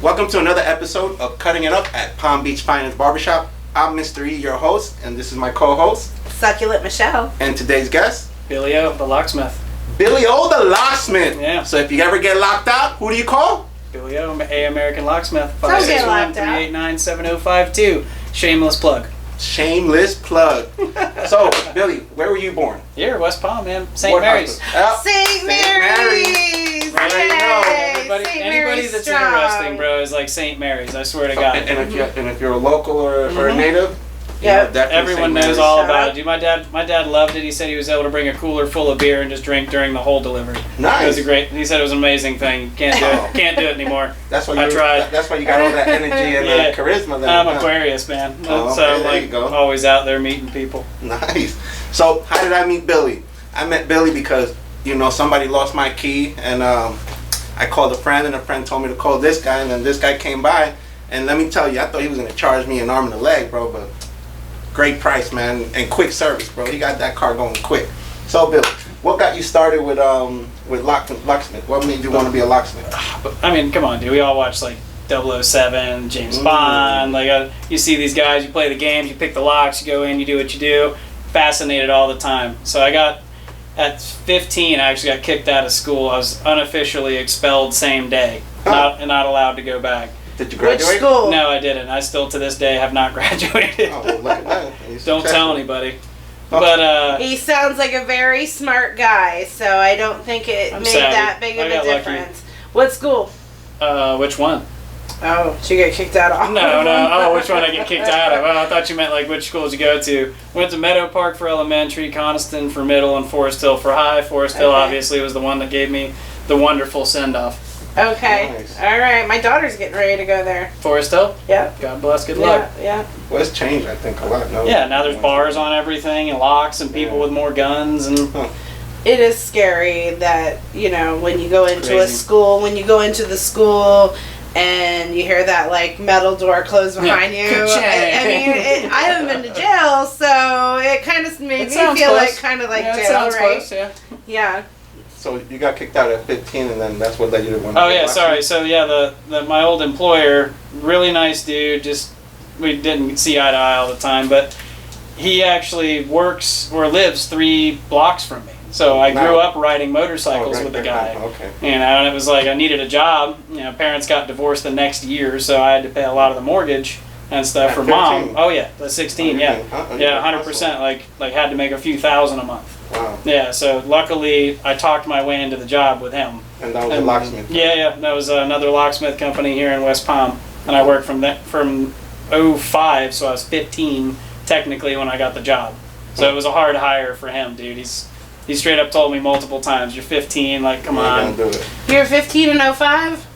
Welcome to another episode of Cutting It Up at Palm Beach Finance Barbershop. I'm Mr. E, your host, and this is my co-host, Succulent Michelle. And today's guest, Billy O, the locksmith. Billy O, the locksmith. Yeah. So if you ever get locked out, who do you call? Billy O, A American Locksmith. Don't get locked out. 561-389-7052. Shameless plug. Shameless plug. So, Billy, where were you born? Here, West Palm, man. St. What Mary's. hospital? St. Mary's! Right, There you go. St. Anybody Mary's that's strong. interesting, bro, is like St. Mary's. I swear to God. And if you're a local or a native, Yep. definitely Everyone St. knows Mary's. all Shout about out. it. Dude, my dad loved it. He said he was able to bring a cooler full of beer and just drink during the whole delivery. Nice. It was he said it was an amazing thing. Can't do it. Can't do it anymore. That's why I tried. That's why you got all that energy and Yeah. charisma. That I'm you got. Aquarius, man. Oh, So okay, I'm there you like go. always out there meeting people. Nice. So how did I meet Billy? I met Billy because somebody lost my key, and I called a friend, and a friend told me to call this guy, and then this guy came by, and let me tell you, I thought he was gonna charge me an arm and a leg, bro, but great price, man, and quick service, bro. He got that car going quick. So Billy, what got you started with locksmith? What made you want to be a locksmith? I mean, come on, dude. We all watch like 007, James Bond. Like you see these guys, you play the games, you pick the locks, you go in, you do what you do. Fascinated all the time. So at 15, I actually got kicked out of school. I was unofficially expelled same day, not allowed to go back. Did you Which graduate? school? No, I didn't. I still to this day have not graduated. Oh, well, look at that. Don't tell anybody. But He sounds like a very smart guy, so I don't think it I'm made savvy. that big of I a got lucky. difference. What school? which one? Oh, she got kicked out of No. Oh, which one I get kicked out of? Oh, I thought you meant like which schools you go to. Went to Meadow Park for elementary, Coniston for middle, and Forest Hill for high. Forest Hill Okay. obviously was the one that gave me the wonderful send-off. Okay. Nice. All right. My daughter's getting ready to go there. Forest Hill? Yep. God bless, good luck. Yeah. Well, it's changed, I think, a lot. No? Yeah, now there's bars on everything and locks and people with more guns and It is scary that, when you go into a Crazy. school, when you go into the school and you hear that, like, metal door close behind you. Ka-chang. I haven't been to jail, so it kind of made It me sounds feel close. like kind of like yeah, it jail, sounds right? close, yeah. Yeah. So you got kicked out at 15, and then that's what led you to want to Oh be a yeah, sorry. locksmith? So yeah, my old employer, really nice dude. Just we didn't see eye to eye all the time, but he actually works or lives 3 blocks from me. So I grew up riding motorcycles with the guy. Okay. And it was like I needed a job. Parents got divorced the next year, so I had to pay a lot of the mortgage and stuff At for 15? mom. Oh yeah, the 16, yeah, You yeah, can 100%. Like had to make a few thousand a month. Wow. Yeah, so luckily I talked my way into the job with him. And that was a locksmith. Yeah, that was another locksmith company here in West Palm, and I worked from 05, so I was 15 technically when I got the job. So it was a hard hire for him, dude. He straight up told me multiple times, "You're 15, like come on." Do it. You're 15 and 05?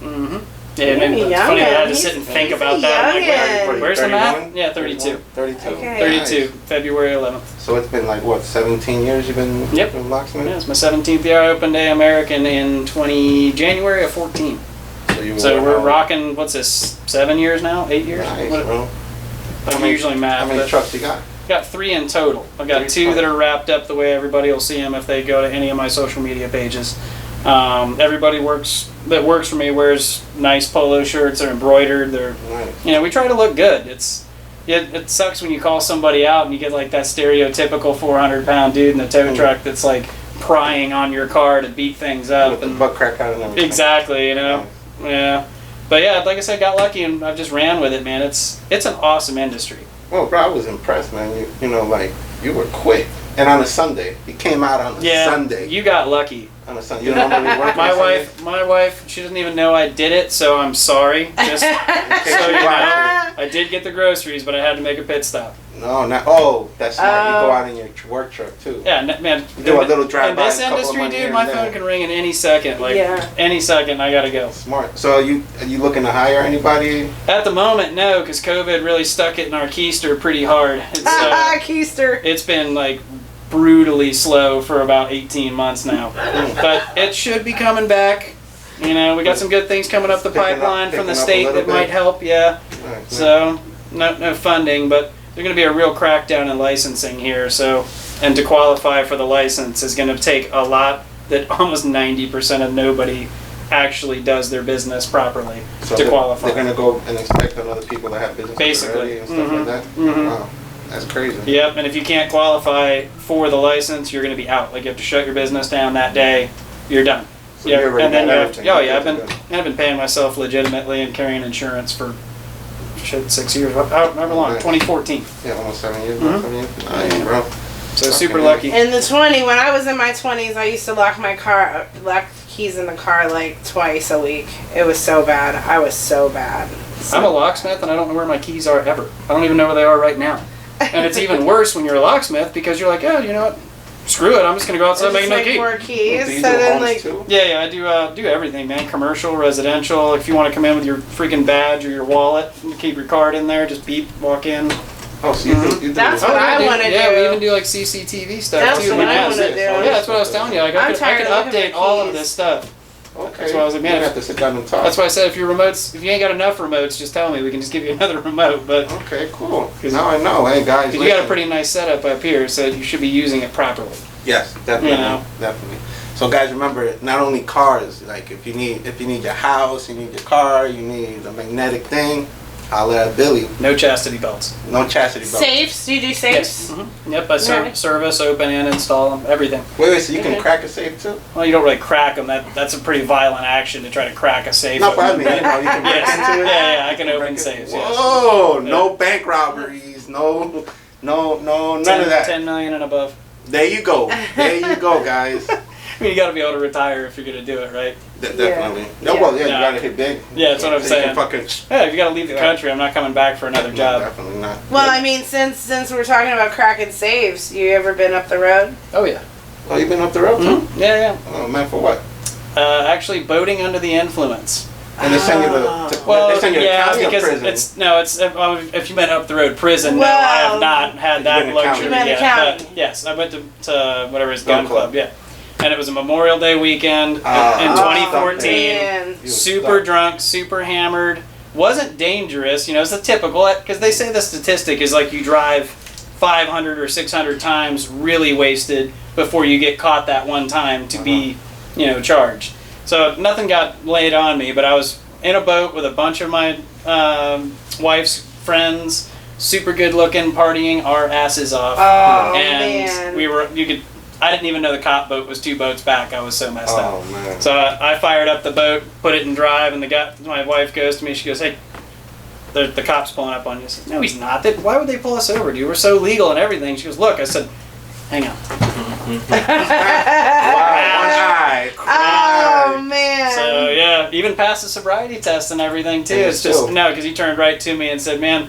Mm-hmm. Yeah, it made me, You're it's funny that I had to youngin'. sit and think He's about that. I'm like, youngin'. where's the 31? math? Yeah, 32. 32. Okay. 32, Nice. February 11th. So it's been like, what, 17 years you've been Yep. a locksmith? Yeah, it's my 17th year. I opened A American in January of 14. So we're rocking, what's this, 7 years now? 8 years? Nice, What- bro. I'm usually math. How many but- trucks you got? Got 3 in total. I've got 3 2 that are wrapped up the way everybody will see them if they go to any of my social media pages. Everybody that works for me wears nice polo shirts. They're embroidered. They're, Nice. we try to look good. It sucks when you call somebody out and you get like that stereotypical 400-pound dude in the tow truck that's like prying on your car to beat things up. With the And butt crack out and everything. exactly, Yeah. But yeah, like I said, got lucky and I've just ran with it, man. It's an awesome industry. Well, bro, I was impressed, man. You were quick. And on a Sunday. You came out on a Sunday. You got lucky. On a Sunday. You don't normally work on My a Sunday? my wife, she doesn't even know I did it, so I'm sorry. Just so you know, I did get the groceries, but I had to make a pit stop. No, not. Oh, that's smart. You go out in your work truck, too. Yeah, man. You do a little drive in by, this a couple of industry, money here dude, and my there. phone can ring in any second. Like Yeah. any second, I gotta go. Smart. So are you looking to hire anybody? At the moment, no, because COVID really stuck it in our keister pretty hard. It's Keister. it's been like brutally slow for about 18 months now, but it should be coming back. We got some good things coming up the pipeline from the state that might help. Yeah. Right, So no funding, but there's going to be a real crackdown in licensing here. So, and to qualify for the license is going to take a lot that almost 90% of nobody actually does their business properly So to qualify. They're gonna go and inspect on other people that have businesses Basically. already and stuff like that. Mhm. Wow, that's crazy. Yep, and if you can't qualify for the license, you're going to be out. Like you have to shut your business down that day. You're done. So you already and then got you have everything. to, oh yeah, Good. I've been paying myself legitimately and carrying insurance for 6 years, however long, Nice. 2014. Yeah, almost 7 years. Mhm. 7 years. Nice, bro. So super Okay. lucky. In the when I was in my 20s, I used to lock keys in the car like twice a week. It was so bad. I was so bad. I'm a locksmith and I don't know where my keys are ever. I don't even know where they are right now. And it's even worse when you're a locksmith because you're like, oh, you know what? Screw it. I'm just gonna go outside and make no key. more keys. Do you So do then homes like too? Yeah, I do everything, man. Commercial, residential. If you want to come in with your freaking badge or your wallet, and keep your card in there. Just beep, walk in. Oh, so you do. That's oh, what I dude. wanna Yeah, do. we even do like CCTV stuff That's too. what I Yeah, wanna do. Yeah, that's what I was telling you. Like, I I'm could tired of looking update at all of keys. this stuff. Okay. That's why I was like, man, You have to sit down and talk. That's why I said if you ain't got enough remotes, just tell me. We can just give you another remote. But Okay, cool. Now I know. Hey guys, you got a listen. pretty nice setup up here, so you should be using it properly. Yes, definitely, You know. definitely. So guys, remember, not only cars. Like if you need your house, you need your car, you need a magnetic thing. Holla at Billy. No chastity belts. No chastity belt. safes. Do you do safes? Yes. Yep. I Right. service, open, and install them. Everything. Wait, so you can Okay. crack a safe too? Well, you don't really crack them. That's a pretty violent action to try to crack a safe. No, but I open. mean, you know, you can break Yes. into it. Yeah, I can Break open it. safes. Yes. Whoa! Yeah. No bank robberies. No, none of that. 10 million and above. There you go. There you go, guys. I mean, you got to be able to retire if you're going to do it, right? Definitely. No, Yeah. well, yeah, Yeah. you gotta hit big. Yeah, that's what I'm So you saying. can fucking. Yeah, if you got to leave the country, I'm not coming back for another No, job. definitely not. Well, I mean, since we're talking about cracking safes, you ever been up the road? Oh yeah. Oh, you been up the road too? Mhm. Yeah, Oh man, for what? yeah. Actually, boating under the influence. And they send you Well, they send you to yeah, county or because prison? it's if you meant up the road prison. No, I Well, have not had you've that been to luxury county. You've been to yet. county. But yes, I went to whatever his gun Gun club. club. Yeah, and it was a Memorial Day weekend Ah. in Oh, 2014. man. You was Super stuck. drunk, super hammered. Wasn't dangerous, you know. It's the typical because they say the statistic is like you drive 500 or 600 times really wasted before you get caught that one time to be, you know, charged. So nothing got laid on me, but I was in a boat with a bunch of my wife's friends, super good looking, partying our asses off, Oh, and man. I didn't even know the cop boat was 2 boats back. I was so messed up. Oh man. So I fired up the boat, put it in drive, and my wife goes to me. She goes, "Hey, the cop's pulling up on you." I said, "No, he's not. Why would they pull us over, dude? We're so legal and everything." She goes, "Look." I said, "Hang on." Wow, one eye. Oh man. So yeah, even passed the sobriety test and everything too. Yeah, It's just still. no, because he turned right to me and said, "Man,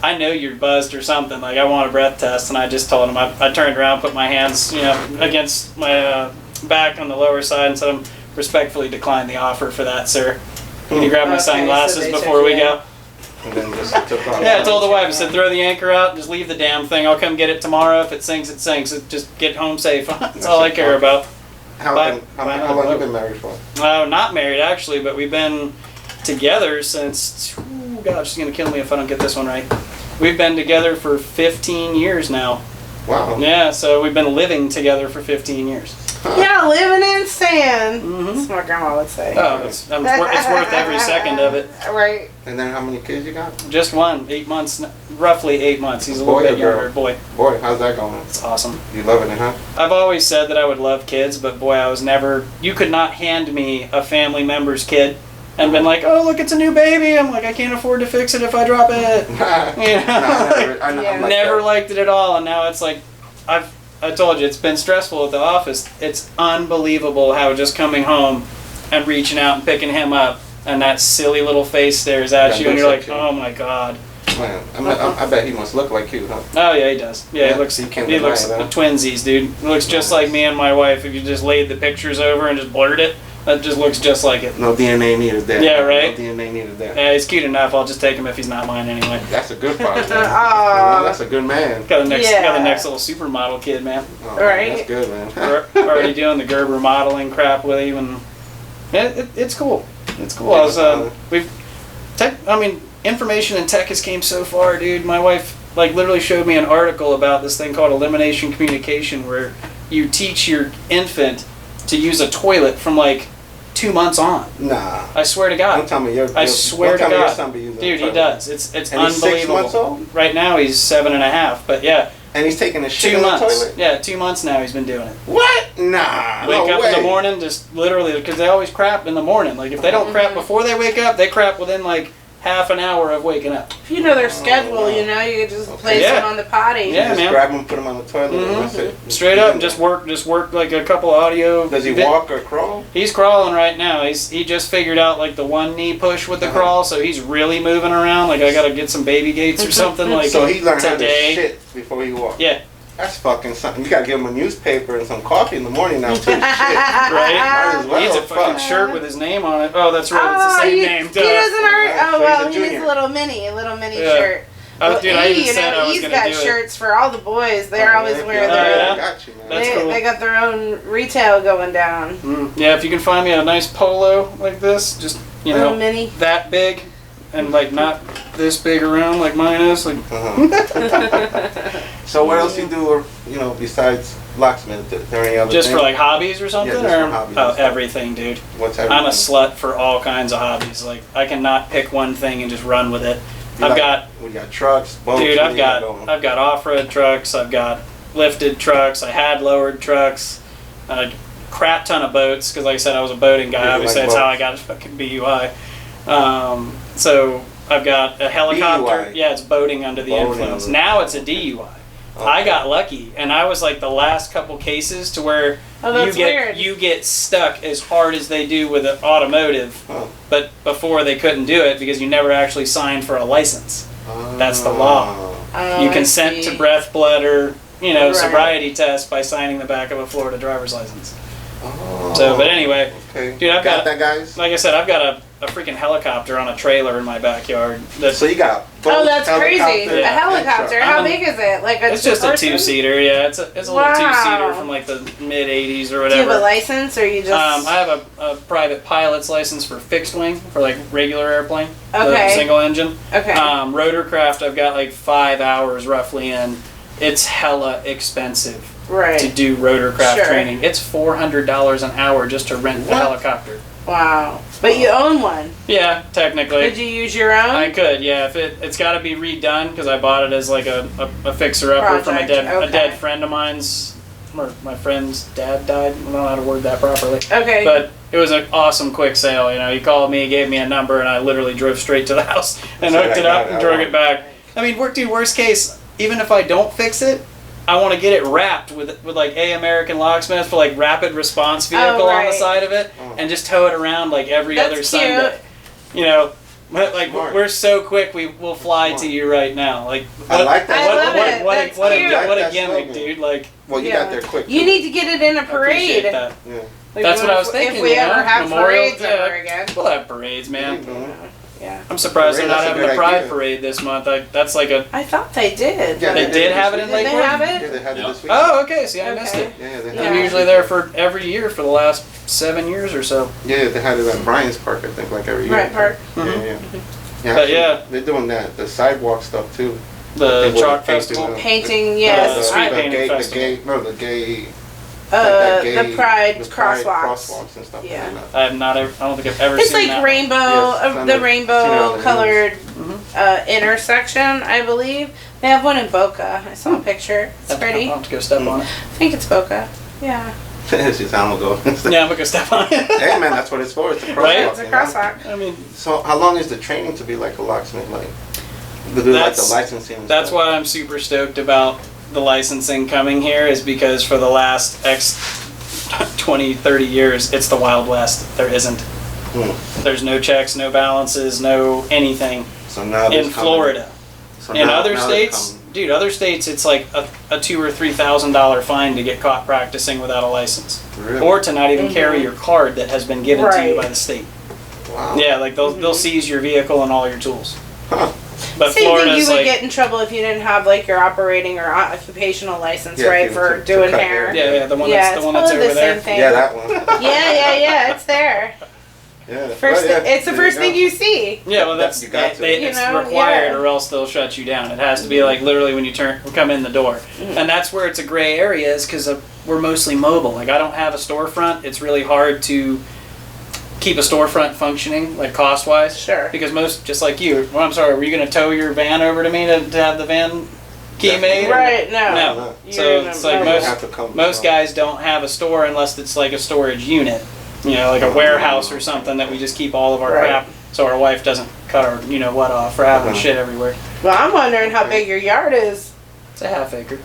I know you're buzzed or something. Like I want a breath test." And I just told him. I turned around, put my hands, you know, against my back on the lower side, and said, "I'm respectfully decline the offer for that, sir. Can you grab my Okay, so sunglasses they before took we you go?" And then just took off. Yeah, I told the wife, I said, "Throw the anchor out, just leave the damn thing. I'll come get it tomorrow. If it sinks, it sinks. Just get home safe. That's all I care about." How long have you been married for? Not married actually, but we've been together since. Oh God, she's gonna kill me if I don't get this one right. We've been together for 15 years now. Wow. Yeah, so we've been living together for 15 years. Yeah, living in sand. Mhm. That's what my grandma would say. Oh, it's worth every second of it. Right. And then how many kids you got? Just one, 8 months, roughly 8 months. He's a Boy little or bit girl? younger. Boy, Boy, how's that going? it's awesome. You loving it, huh? I've always said that I would love kids, but boy, I was never. You could not hand me a family member's kid and been like, "Oh, look, it's a new baby." I'm like, I can't afford to fix it if I drop it. You know, I'm like never that. liked it at all, and now it's like, I told you, it's been stressful at the office. It's unbelievable how just coming home and reaching out and picking him up, and that silly little face stares at Yeah, you, and looks you're like like, you. oh my God. Man, I bet he must look like you, huh? Oh yeah, he does. Yeah, Yeah, he looks. you He can't deny looks that. twinsies, dude. He looks just like me and my wife. If you just laid the pictures over and just blurred it, that just looks just like it. No DNA needed there. Yeah, right? No DNA needed there. Yeah, he's cute enough. I'll just take him if he's not mine anyway. That's a good father. man. Aw. That's a good man. Got the next Yeah. little supermodel kid, man. Oh, Right. That's good, man. We're already doing the Gerber modeling crap with him, and yeah, it's cool. It's cool. I was information and tech has came so far, dude. My wife literally showed me an article about this thing called elimination communication, where you teach your infant to use a toilet from 2 months on. Nah. I swear to God. Don't tell me I swear to your God. son be using Dude, a he toilet. does. It's And he's unbelievable. 6 months old? Right now he's 7.5, but yeah. And he's taking a shit 2 in the months. toilet? Yeah, 2 months now he's been doing it. What? Nah. Wake no up way. in the morning, just literally, because they always crap in the morning. Like, if they don't crap before they wake up, they crap within, like, half an hour of waking up. If you know their schedule, you know, you could just place Yeah. them on the potty. Yeah, Just man. grab him, put him on the toilet, and that's it. Straight up, and just work like a couple audio. Does he walk or crawl? He's crawling right now. He just figured out like the one knee push with the crawl, so he's really moving around. Like I gotta get some baby gates or something like. So he learned today. how to shit before he walked. Yeah. That's fucking something. You gotta give him a newspaper and some coffee in the morning now too. Shit. Right? Might as well. He needs a fucking Fuck. shirt with his name on it. Oh, that's right. It's the same name. He doesn't already. So Oh he's well, a he needs junior. a little mini Yeah. shirt. Dude, I even said I was he's gonna got do it. shirts for all the boys. They're always wearing Oh, their. yeah? I got you, man. That's cool. They got their own retail going down. Yeah, if you can find me a nice polo like this, just Little mini. that big, and like not this big around like mine is. Like, So what else you do, or besides locksmith? Is there any other? just thing? for like hobbies or something, just or for hobbies and stuff. everything, dude. What's everything? I'm a slut for all kinds of hobbies. Like I cannot pick one thing and just run with it. We I've got trucks, boats. Dude, what I've do you got going? off-road trucks. I've got lifted trucks. I had lowered trucks. A crap ton of boats because, like I said, I was a boating guy. Yeah, Obviously, like that's how I boats. got a fucking BUI. So I've got a helicopter. DUI. Yeah, it's boating under the Boating influence. under- Now it's a DUI. Okay. I got lucky, and I was like the last couple cases to where That's weird. you get stuck as hard as they do with an automotive, Huh. but before they couldn't do it because you never actually signed for a license. That's the law. Oh, You I consent see. to breath, blood, or Right. sobriety test by signing the back of a Florida driver's license. Oh, So, but anyway, okay. dude, I've got that, guys. like I said, I've got a freaking helicopter on a trailer in my backyard. That's So you got. Oh, that's crazy! helicopter, A Yeah. helicopter. and How I'm- big is it? Like a it's just a two-person? two-seater. Yeah, it's a little Wow. two-seater from like the mid '80s or Do you whatever. have a license, or you just? I have a private pilot's license for fixed wing for like regular airplane, Okay. the single engine. Okay. Rotorcraft, I've got like 5 hours roughly in. It's hella expensive to right. do rotorcraft Sure. training. It's $400 an hour just to rent the What? helicopter. Wow. But you own one. Yeah, technically. Did you use your own? I could, yeah. If it's got to be redone because I bought it as like a fixer upper from a Project, okay. dead friend of mine's. Or my friend's dad died. I don't know how to word that properly. Okay. But it was an awesome quick sale. He called me, gave me a number, and I literally drove straight to the house and So hooked I it got up it. and drug it back. I mean, worst case, even if I don't fix it, I want to get it wrapped with like American Locksmith for like rapid response vehicle on the right. side of it, Oh. and just tow it around like every That's other cute. Sunday. But like Smart. we're so quick, we will fly to you right now. Like I like that. I love it. That's what cute. a I like that gimmick, slogan. dude! Like Well, you Yeah. got there quick. You too. need to get it in a I appreciate parade. that. Yeah. Like, That's what I was thinking. If we ever have Memorial, parades ever again. We'll have parades, man. Yeah. I'm surprised Parade, they're not that's a having a good pride idea. parade this month. That's like a. I thought they did. Yeah, They did have it Did in they Lakewood. have Yeah, it? they had it this week. Oh, okay. See, I missed Okay. it. Yeah, they Yeah. had I'm it. usually there for every year for the last 7 years or so. Yeah, they had it at Bryant's Park, I think, like every year. Right, Park. Yeah, Mhm. yeah. But actually, yeah. they're doing that. The sidewalk stuff too. The They were chalk painting festival. the- Painting, the yes. street I- painting the festival. gay, the Pride crosswalks. crosswalks and stuff. Yeah. Like that. I have not. I don't think I've ever It's seen like that. rainbow, Yes, it's on the the- seen it rainbow on the colored Mhm. intersection, I believe. They have one in Boca. I saw a picture. It's pretty. I'll have to go step on it. I think it's Boca. Yeah. It's just I'm gonna go. Yeah, I'm gonna go step on it. Hey man, that's what it's for. It's a crosswalk. Right? It's a you know? crosswalk. I mean, So how long is the training to be like a locksmith? Like to do like the That's- licensing. And that's stuff? why I'm super stoked about the licensing coming here, is because for the last 20, 30 years, it's the Wild West. There isn't. Hmm. There's no checks, no balances, no anything So now there's in coming- Florida. So In now- other now they're states, coming. dude, other states it's like a $2,000 or $3,000 fine to get caught practicing without a license, Really? or to not even carry your card that has been given to you Right. by the state. Wow. Yeah, like they'll seize your vehicle and all your tools. Huh. But Same thing, Florida's you would like, get in trouble if you didn't have like your operating or occupational license, Yeah, right, to- for to doing cut hair. hair. yeah, the one Yeah, that's it's the one that's probably over the there. same thing. Yeah, that one. Yeah, it's there. Yeah. First, Well, yeah, it's the there first go. thing you see. Yeah, well, that's You got to. it's You know, required, yeah. or else they'll shut you down. It has to be like literally when you come in the door, and that's where it's a gray area, is because we're mostly mobile. Like I don't have a storefront. It's really hard to keep a storefront functioning, like cost wise. Sure. Because most, just like you, well, I'm sorry, were you going to tow your van over to me to have the van key made? Right, no. No. So it's like most guys. guys don't have a store unless it's like a storage unit, you know, like a warehouse or something that we just keep all of our crap so our wife doesn't cut our, you know what, off for having shit everywhere. Well, I'm wondering how big your yard is. It's a half acre.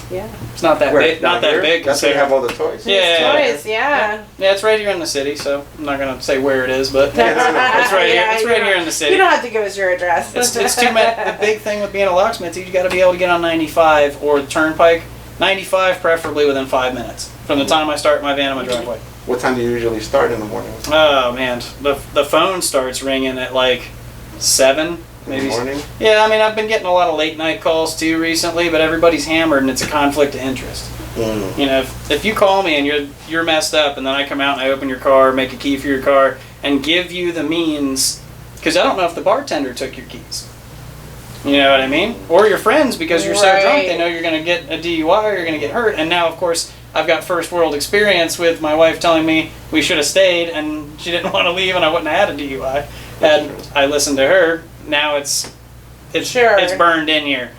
Yeah. It's not that big. Not that big. That's where you have all the toys. Yeah. Toys, yeah. Yeah, it's right here in the city, so I'm not gonna say where it is, but it's right here. It's right here in the city. You don't have to give us your address. It's too many. The big thing with being a locksmith is you got to be able to get on 95 or the Turnpike. 95, preferably within 5 minutes from the time I start my van in my driveway. What time do you usually start in the morning? Oh man, the phone starts ringing at like 7. Maybe. Morning? Yeah, I mean, I've been getting a lot of late night calls too recently, but everybody's hammered and it's a conflict of interest. You know, if you call me and you're messed up, and then I come out and I open your car, make a key for your car, and give you the means, because I don't know if the bartender took your keys. You know what I mean? Or your friends, because you're so drunk, they know you're going to get a DUI or you're going to get hurt. And now, of course, I've got first world experience with my wife telling me we should have stayed, and she didn't want to leave, and I wouldn't have had a DUI. Had I listened to her. Now it's burned in here.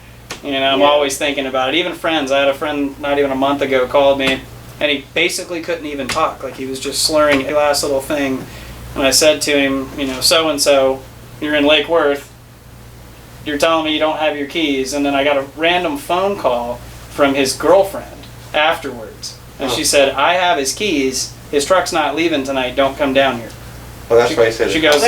You know, I'm always thinking about it. Even friends. I had a friend not even a month ago called me, and he basically couldn't even talk. Like he was just slurring a last little thing. And I said to him, you know, so and so, you're in Lake Worth. You're telling me you don't have your keys, and then I got a random phone call from his girlfriend afterwards, and she said, I have his keys. His truck's not leaving tonight. Don't come down here. Well, that's why I said. She goes,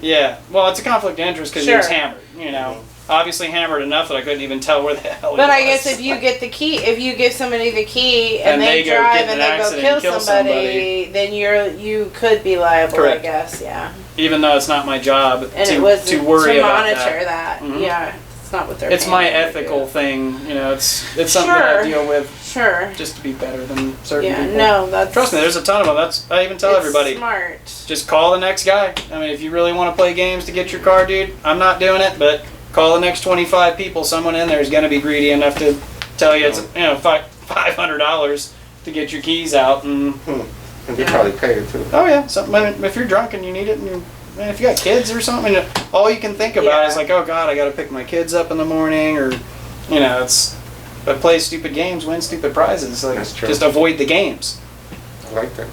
yeah, well, it's a conflict of interest because he was hammered, you know. Obviously hammered enough that I couldn't even tell where the hell he was. But I guess if you get the key, if you give somebody the key and they drive and they go kill somebody, then you could be liable. Correct. I guess, yeah. Even though it's not my job to to worry about monitor that. Yeah, it's not what they're. It's my ethical thing, you know. It's something that I deal with. Sure. Just to be better than certain people. Yeah, no, that's... Trust me, there's a ton of them. I even tell everybody. Smart. Just call the next guy. I mean, if you really want to play games to get your car, dude, I'm not doing it, but call the next 25 people. Someone in there is going to be greedy enough to tell you it's, you know, $500 to get your keys out. And they probably pay it too. Oh, yeah. So, if you're drunk and you need it, and if you got kids or something, all you can think about is like, oh, God, I got to pick my kids up in the morning, or, you know, it's... But play stupid games, win stupid prizes. Like, that's true. Just avoid the games. I like that.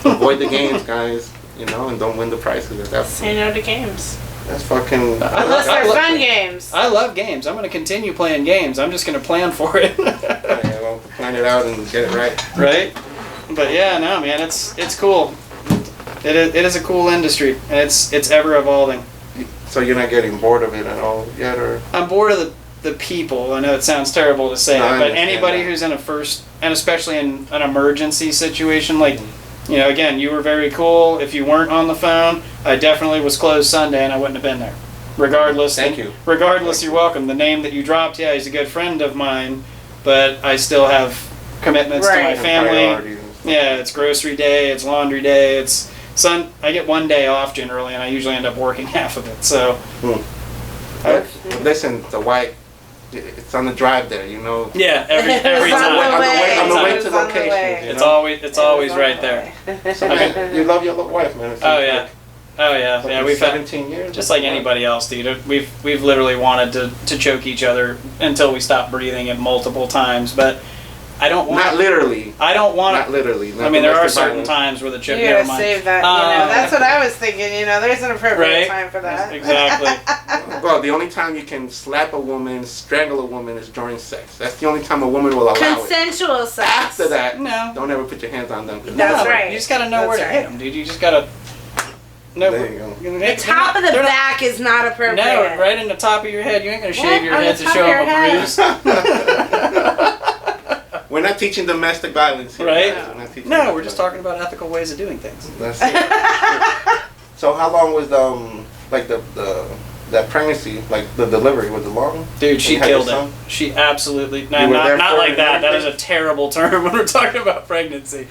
Avoid the games, guys. You know, and don't win the prizes. Say no to games. That's fucking... Unless they're fun games. I love games. I'm going to continue playing games. I'm just going to plan for it. Yeah, well, plan it out and get it right. Right? But yeah, no, man, it's cool. It is a cool industry, and it's ever evolving. So you're not getting bored of it at all yet, or? I'm bored of the people. I know it sounds terrible to say, but anybody who's in a first, and especially in an emergency situation, like, you know, again, you were very cool. If you weren't on the phone, I definitely was closed Sunday and I wouldn't have been there. Regardless. Thank you. Regardless, you're welcome. The name that you dropped, yeah, he's a good friend of mine, but I still have commitments to my family. Yeah, it's grocery day, it's laundry day, I get one day off generally, and I usually end up working half of it, so. Listen, the white, it's on the drive there, you know. Yeah, every time. On the way to location. It's always right there. So, man, you love your wife, man. Oh yeah. Yeah. We've 17 years. Just like anybody else, dude. We've literally wanted to choke each other until we stopped breathing it multiple times, but I don't want. Not literally. I don't want. Not literally. I mean, there are certain times where the choke. You gotta save that. You know, that's what I was thinking. You know, there's an appropriate time for that. Exactly. Well, the only time you can slap a woman, strangle a woman, is during sex. That's the only time a woman will allow Consensual sex. After that, no. Don't ever put your hands on them. That's right. You just gotta know where to hit them, dude. You just gotta. No, there you go. The top of the back is not appropriate. No, right in the top of your head. You ain't gonna shave your head to show them a bruise. We're not teaching domestic violence here. Right? No, we're just talking about ethical ways of doing things. That's it. So how long was that pregnancy, like the delivery, was it long? Dude, she killed it. She absolutely not like that. That is a terrible term when we're talking about pregnancy.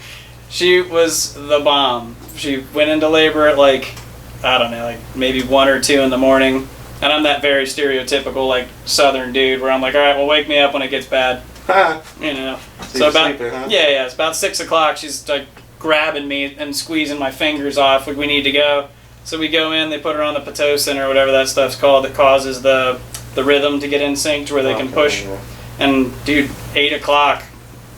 She was the bomb. She went into labor at I don't know, maybe 1 or 2 in the morning. And I'm that very stereotypical Southern dude where I'm like, all right, well, wake me up when it gets bad. You know. So about sleeping, huh? Yeah, it's about 6 o'clock. She's grabbing me and squeezing my fingers off. We need to go. So we go in, they put her on the Pitocin or whatever that stuff's called that causes the rhythm to get in sync to where they can push. Yeah. And dude, 8 o'clock,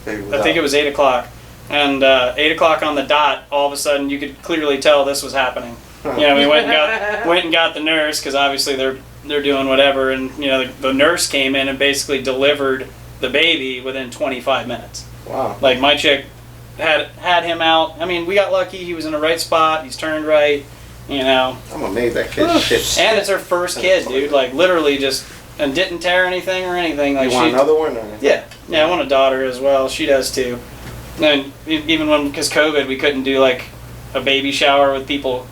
I think it was 8 o'clock. And 8 o'clock on the dot, all of a sudden you could clearly tell this was happening. You know, we went and got the nurse because obviously they're doing whatever. And, you know, the nurse came in and basically delivered the baby within 25 minutes. Wow. Like my chick had him out. I mean, we got lucky. He was in the right spot. He's turned right. You know. I'm amazed that kid shit. And it's her first kid, dude. Like literally just and didn't tear anything or anything. Like you want another one? Or? Yeah. I want a daughter as well. She does too. And even because COVID, we couldn't do like a baby shower with people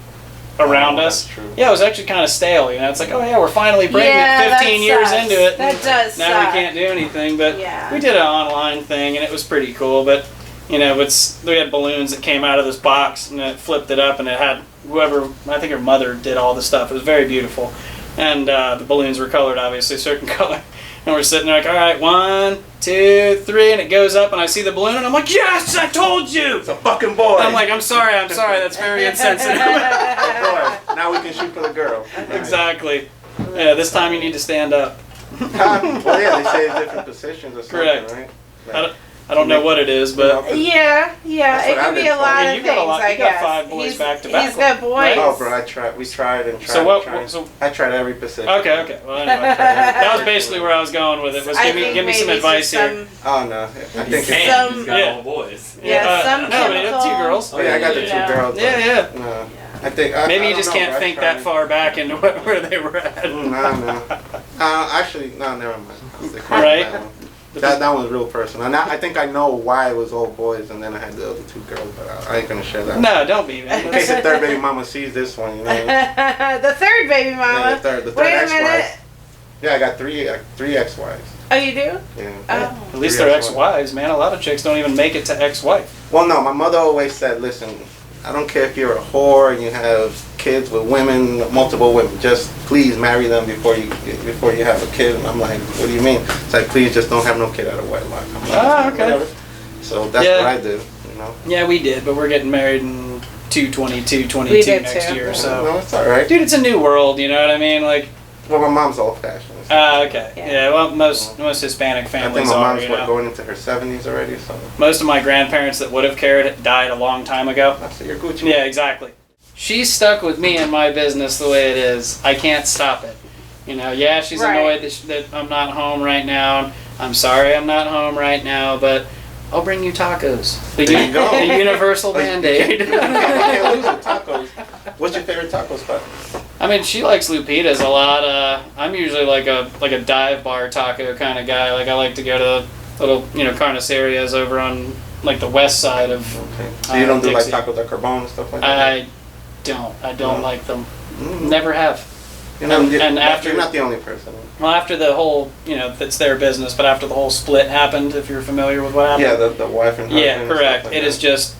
around us. That's true. Yeah, it was actually kind of stale. You know, it's like, oh yeah, we're finally pregnant. 15 years into it. That does. Now we can't do anything, but we did an online thing and it was pretty cool. But you know, we had balloons that came out of this box and it flipped it up and it had whoever, I think her mother did all the stuff. It was very beautiful. And the balloons were colored, obviously, a certain color. And we're sitting there like, all right, 1, 2, 3, and it goes up and I see the balloon and I'm like, yes, I told you! It's a fucking boy! And I'm like, I'm sorry, that's very insensitive. Boy, now we can shoot for the girl. Exactly. Yeah, this time you need to stand up. Well, yeah, they say it's different positions or something, correct. Right? Like, I don't know what it is, but... Yeah, it could be a lot of things, I guess. You got 5 boys back to back. He's got boys. Right? Oh, bro, we tried and tried. So I tried every position. Okay. Well, anyway, that was basically where I was going with it. Was give me some advice here. Oh, no. I think he's got all boys. Yeah, some no, but he has 2 girls. Oh, yeah, I got the 2 girls. Yeah. No. I think maybe you just can't think that far back into where they were at. No. Actually, no, never mind. Right? That was real personal. And I think I know why it was all boys and then I had the other 2 girls, but I ain't gonna share that. No, don't be, man. In case the 3rd baby mama sees this one, you know. The 3rd baby mama? Yeah, the third ex-wife. Yeah, I got 3 ex-wives. Oh, you do? Yeah. Oh. At least they're ex-wives, man. A lot of chicks don't even make it to ex-wife. Well, no, my mother always said, listen, I don't care if you're a whore and you have kids with women, multiple women. Just please marry them before you have a kid. And I'm like, what do you mean? It's like, please just don't have no kid out of wedlock. I'm like, okay. Whatever. So that's what I did, you know. Yeah, we did, but we're getting married in 2/22/22 next year. So no, it's all right, dude. It's a new world. You know what I mean? Like. Well, my mom's old-fashioned. Okay. Yeah. Well, most Hispanic families I think my are. mom's going into her 70s already. So. Most of my grandparents that would have cared died a long time ago. So you're Gucci. Yeah, exactly. She's stuck with me and my business the way it is. I can't stop it. You know, yeah, she's annoyed that I'm not home right now. I'm sorry I'm not home right now, but I'll bring you tacos. There you go. The universal Band-Aid. You can't lose with tacos. What's your favorite taco spot? I mean, she likes Lupita's a lot. I'm usually like a dive bar taco kind of guy. Like I like to go to little carnicerias over on like the west side of. Okay. So you don't do Dixie. like taco de carbone and stuff like that? I don't like them. Never have. You're not the only person. Well, after the whole, it's their business, but after the whole split happened, if you're familiar with what happened. Yeah, the wife and husband. Yeah, correct. Like it has just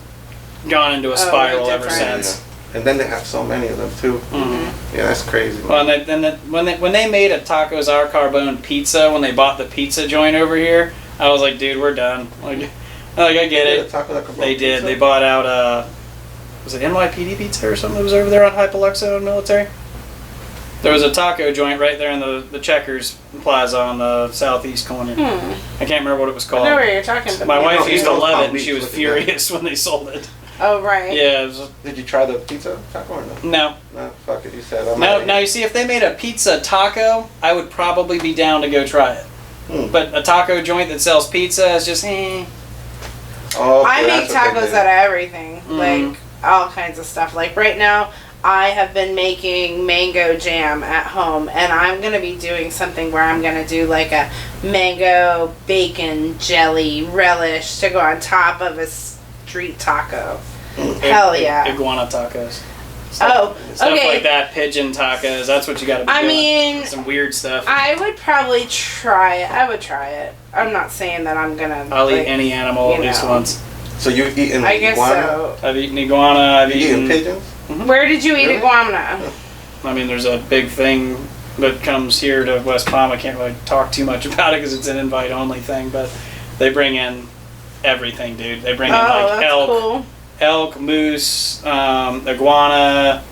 gone into a spiral ever since. Yeah. And then they have so many of them too. Mm-hmm. Yeah, that's crazy. Man. Well, and when they made a Tacos Al Carbone pizza, when they bought the pizza joint over here, I was like, dude, we're done. Like I get it. They did. Pizza? They bought out was it NYPD Pizza or something that was over there on Hypoluxo and Military? There was a taco joint right there in the Checkers Plaza on the southeast corner. I can't remember what it was called. I know where you're talking about. My wife used to love it, and she was furious when they sold it. Oh, right. Yeah. Did you try the pizza taco or no? No. No, fuck it. You said. Now you see, if they made a pizza taco, I would probably be down to go try it. But a taco joint that sells pizza is just Oh, okay, I make tacos out of everything, like all kinds of stuff. Like right now, I have been making mango jam at home, and I'm going to be doing something where I'm going to do like a mango bacon jelly relish to go on top of a street taco. Hell yeah. Iguana tacos. Stuff like that, pigeon tacos, that's what you gotta be doing. I mean, some weird stuff. I would probably try it. I would try it. I'm not saying that I'm gonna. I'll eat any animal at least once. So you've eaten I guess iguana? so. I've eaten iguana, I've eaten pigeons? Mm-hmm. Where did you eat iguana? I mean, there's a big thing that comes here to West Palm. I can't really talk too much about it because it's an invite-only thing, but they bring in everything, dude. They bring in like elk, elk, moose, iguana,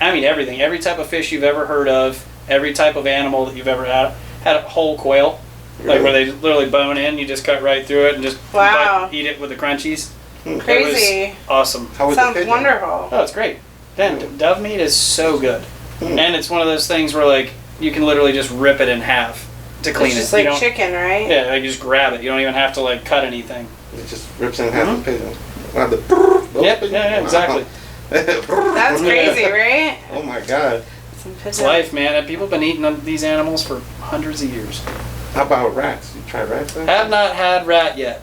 everything. Every type of fish you've ever heard of, every type of animal that you've ever had. Had a whole quail, like where they literally bone in, you just cut right through it and just eat it with the crunchies. Crazy. It was awesome. Sounds wonderful. Oh, it's great. Then dove meat is so good. And it's one of those things where like you can literally just rip it in half to clean it's just it. like chicken, right? Yeah, like you just grab it. You don't even have to like cut anything. It just rips in half the pigeon. Yeah, exactly. That's crazy, right? Oh my God. It's life, man. And people have been eating these animals for hundreds of years. How about rats? You try rats? Have not had rat yet.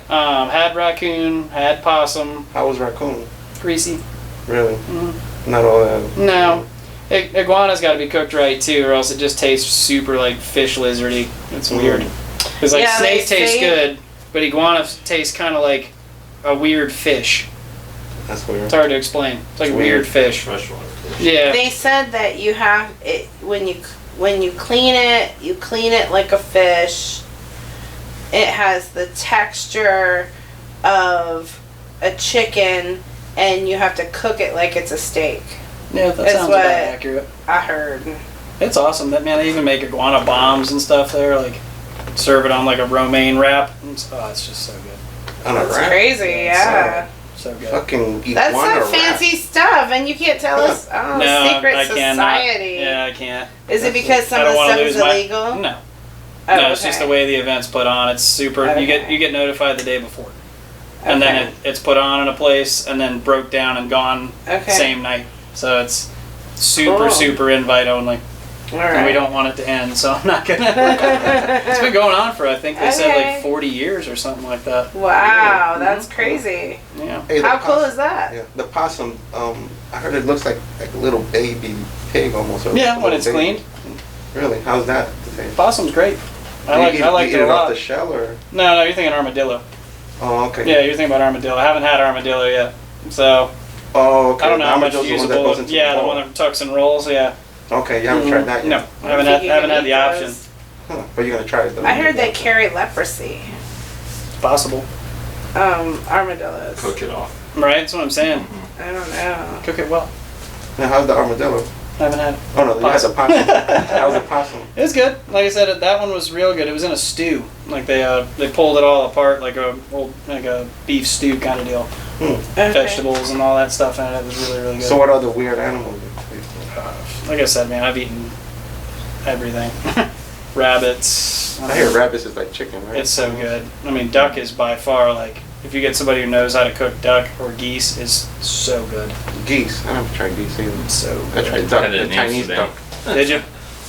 Had raccoon, had possum. How was raccoon? Greasy. Really? Mm-hmm. Not all that. No. Iguana's got to be cooked right too, or else it just tastes super like fish lizardy. It's weird. Because like snake tastes good, but iguana tastes kind of like a weird fish. That's weird. It's hard to explain. It's like weird fish. Freshwater fish. Yeah. They said that you have it when you clean it like a fish. It has the texture of a chicken, and you have to cook it like it's a steak. Yeah, that sounds about accurate. I heard. It's awesome. That man, they even make iguana bombs and stuff there. Like, serve it on like a romaine wrap. It's just so good. On a That's wrap? crazy, yeah. So good. Fucking iguana That's some wrap. fancy stuff, and you can't tell us. Secret I society. cannot. Yeah, I can't. Is it because some I of don't the wanna stuff is lose illegal? No. Oh, No, it's just the way the event's put on. It's super. Okay. You get notified the day before, and then it's put on in a place, and then broke down and gone same night. So it's super invite only. All right. And we don't want it to end, so I'm not gonna. It's been going on for I think they said like 40 years or something like that. Wow, that's crazy. Yeah. Hey, how cool is that? Yeah, the possum. I heard it looks like a little baby pig almost. Yeah, when it's cleaned. Really? How's that? Possum's great. I like it a lot. Off the shell or? No, you're thinking armadillo. Oh, okay. Yeah, you're thinking about armadillo. I haven't had armadillo yet, so. Oh, okay. I don't know how much Armadillo's usable. the The one that tucks and rolls. Yeah. Okay, you haven't tried that yet? No, I haven't had the option. Huh, but you're gonna try it though. I heard they carry leprosy. It's possible. Armadillos. Cook it off. Right, that's what I'm saying. I don't know. Cook it well. Now, how's the armadillo? I haven't had it. Oh no, you had the possum. How's the possum? It was good. Like I said, that one was real good. It was in a stew. Like they pulled it all apart like a beef stew kind of deal. Okay. Vegetables and all that stuff in it. It was really good. So what other weird animals? Like I said, man, I've eaten everything. Rabbits. I hear rabbits is like chicken, right? It's so good. I mean, duck is by far like, if you get somebody who knows how to cook duck or geese, is so good. Geese. I never tried geese either. It's so I good. tried duck, the Chinese duck. Did you?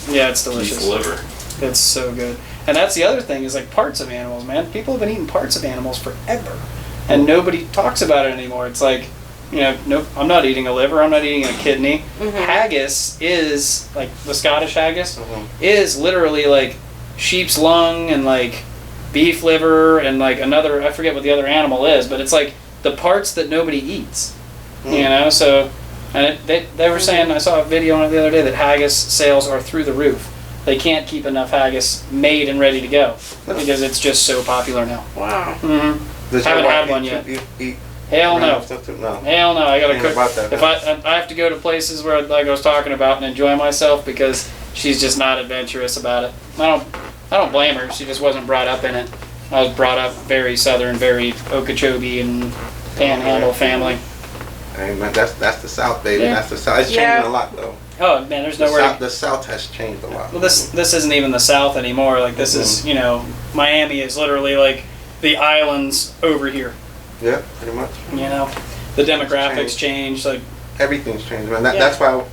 Yeah, it's delicious. Geese liver. It's so good. And that's the other thing is like parts of animals, man. People have been eating parts of animals forever. And nobody talks about it anymore. It's like, nope, I'm not eating a liver, I'm not eating a kidney. Mm-hmm. Haggis is, like the Scottish haggis, is literally like sheep's lung and like beef liver and like another, I forget what the other animal is, but it's like the parts that nobody eats. So, and they were saying, I saw a video on it the other day, that haggis sales are through the roof. They can't keep enough haggis made and ready to go because it's just so popular now. Wow. Mm-hmm. Haven't had one yet. Hell no. Hell no. I gotta cook. If I have to go to places where, like I was talking about, and enjoy myself because she's just not adventurous about it. I don't blame her. She just wasn't brought up in it. I was brought up very southern, very Okeechobee and Panhandle family. Hey man, that's the South, baby. Yeah. That's the South. It's changing a lot though. Oh man, there's nowhere. The South has changed a lot. Well, this isn't even the South anymore. Like this is, Miami is literally like the islands over here. Yeah, pretty much. The demographics change. Like everything's changed, man. That's why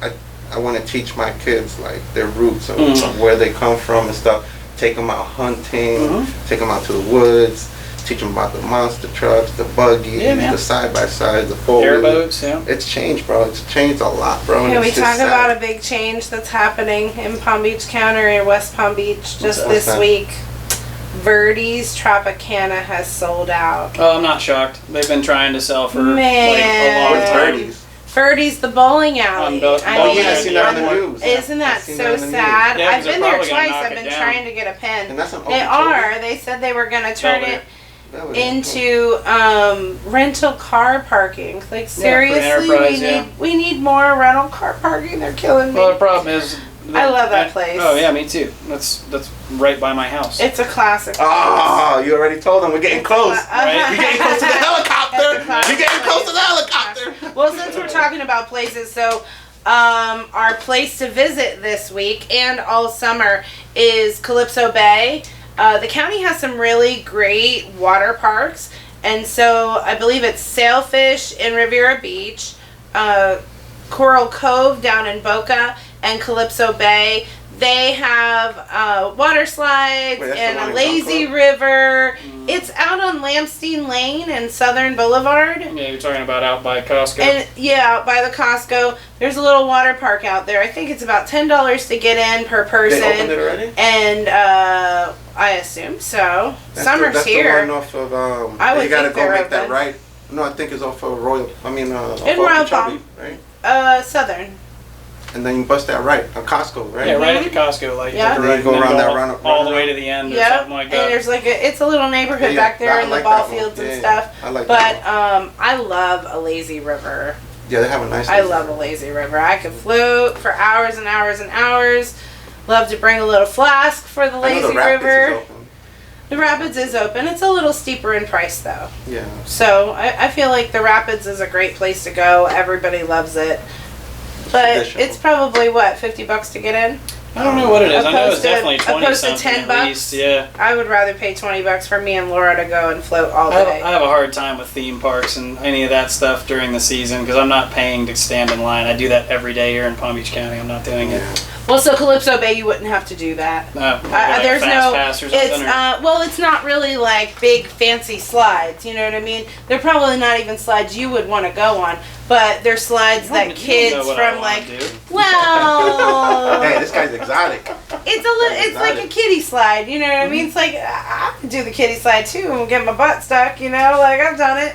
I want to teach my kids like their roots of where they come from and stuff. Take them out hunting. Take them out to the woods. Teach them about the monster trucks, the buggies, the side-by-sides, the four-wheelers. Airboats, yeah. It's changed, bro. It's changed a lot, bro. Can we talk about a big change that's happening in Palm Beach County or West Palm Beach just this week? Verdi's Tropicana has sold out. Oh, I'm not shocked. They've been trying to sell for like a long What's time. Verdi's? Verdi's, the bowling alley. I seen that on the news. Isn't that so sad? Yeah, I've been there probably gonna twice. knock I've it been down. trying to get a pen. And that's an They are. They said they were going to turn it. into rental car parking. Like seriously, we need more rental car parking. They're killing me. Well, the problem is, I love that place. Oh yeah, me too. That's right by my house. It's a classic. Oh, you already told them we're getting close. Right? We're getting close to the helicopter. We're getting close to the helicopter. Well, since we're talking about places, so our place to visit this week and all summer is Calypso Bay. The county has some really great water parks, and so I believe it's Sailfish in Riviera Beach, Coral Cove down in Boca, and Calypso Bay. They have water slides and a lazy river. It's out on Lampstein Lane and Southern Boulevard. Yeah, you're talking about out by Costco. And out by the Costco. There's a little water park out there. I think it's about $10 to get in per person. They opened it already? And I assume so. Summer's here. The one off of, I would you gotta think go they're make open. that right. No, I think it's off of Royal. In Royal Palm. Right? Southern. And then you bust that right on Costco, right? Yeah, right at the Costco, like Yeah. you Then you go around that run all the way to the end or something like that. And there's like it's a little neighborhood back there in the ball fields and stuff. I like but that I love a lazy river. Yeah, they have a nice. I love a lazy river. I could float for hours and hours and hours. Love to bring a little flask for the lazy river. The Rapids is open. It's a little steeper in price though. Yeah. So I feel like the Rapids is a great place to go. Everybody loves it. But it's probably what, $50 to get in? I don't know what it is. I know it's definitely 20 opposed to something $10. at least. Yeah. I would rather pay $20 for me and Laura to go and float all day. I have a hard time with theme parks and any of that stuff during the season because I'm not paying to stand in line. I do that every day here in Palm Beach County. I'm not doing it. Well, so Calypso Bay, you wouldn't have to do that. There's no. It's not really like big fancy slides. You know what I mean? They're probably not even slides you would want to go on, but they're slides that kids from like. Well. Hey, this guy's exotic. It's like a kiddie slide. You know what I mean? It's like I could do the kiddie slide too and get my butt stuck. You know, like I've done it.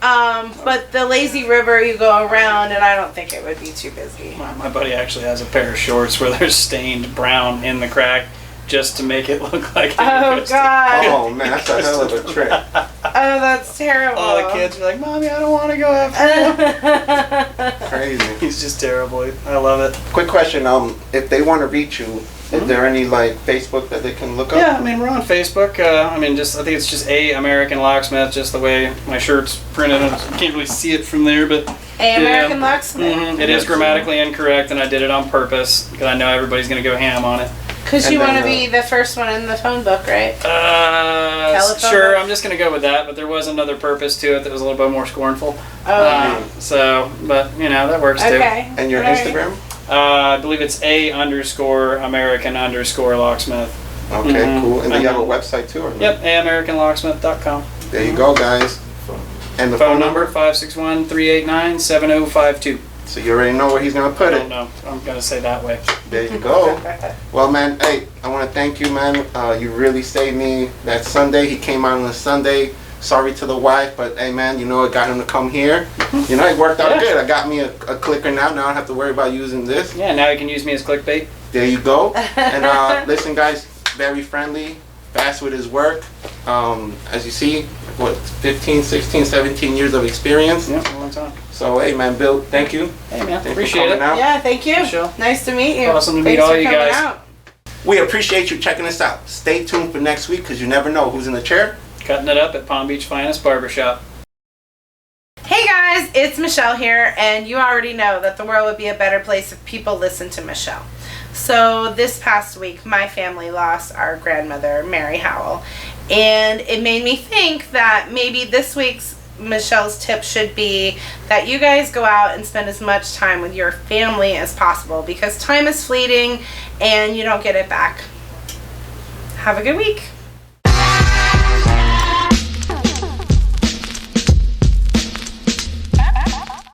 But the lazy river, you go around, and I don't think it would be too busy. My buddy actually has a pair of shorts where they're stained brown in the crack just to make it look like. Oh God! Oh man, that's a hell of a trick. Oh, that's terrible. All the kids are like, "Mommy, I don't want to go after you." Crazy. He's just terrible. I love it. Quick question: if they want to reach you, is there any like Facebook that they can look up? Yeah, I mean we're on Facebook. I think it's just A American Locksmith, just the way my shirt's printed. I can't really see it from there, but American Locksmith. Mm-hmm. It is grammatically incorrect, and I did it on purpose because I know everybody's gonna go ham on it. Because you want to be the first one in the phone book, right? Sure. I'm just gonna go with that, but there was another purpose to it that was a little bit more scornful. But that works too. Okay. And your Instagram? I believe it's A_American_Locksmith. Okay, cool. And then you have a website too, or no? Yep, AAmericanLocksmith.com. There you go, guys. And the phone number 561-389-7052. So you already know where he's gonna put it. No, I'm gonna say that way. There you go. Well, man, hey, I want to thank you, man. You really saved me that Sunday. He came out on a Sunday. Sorry to the wife, but hey, man, it got him to come here. It worked out good. I got me a clicker now. Now I don't have to worry about using this. Yeah, now you can use me as clickbait. There you go. And listen, guys, very friendly, fast with his work. As you see, 15, 16, 17 years of experience. Yeah, a long time. So, hey, man, Bill, thank you. Hey, man, Thanks appreciate it. out. Yeah, thank you. Michelle. Nice to meet you. Awesome to meet all you guys. Out. We appreciate you checking us out. Stay tuned for next week because you never know who's in the chair. Cutting it up at Palm Beach Finest Barbershop. Hey guys, it's Michelle here, and you already know that the world would be a better place if people listened to Michelle. So this past week, my family lost our grandmother, Mary Howell, and it made me think that maybe this week's Michelle's tip should be that you guys go out and spend as much time with your family as possible because time is fleeting and you don't get it back. Have a good week.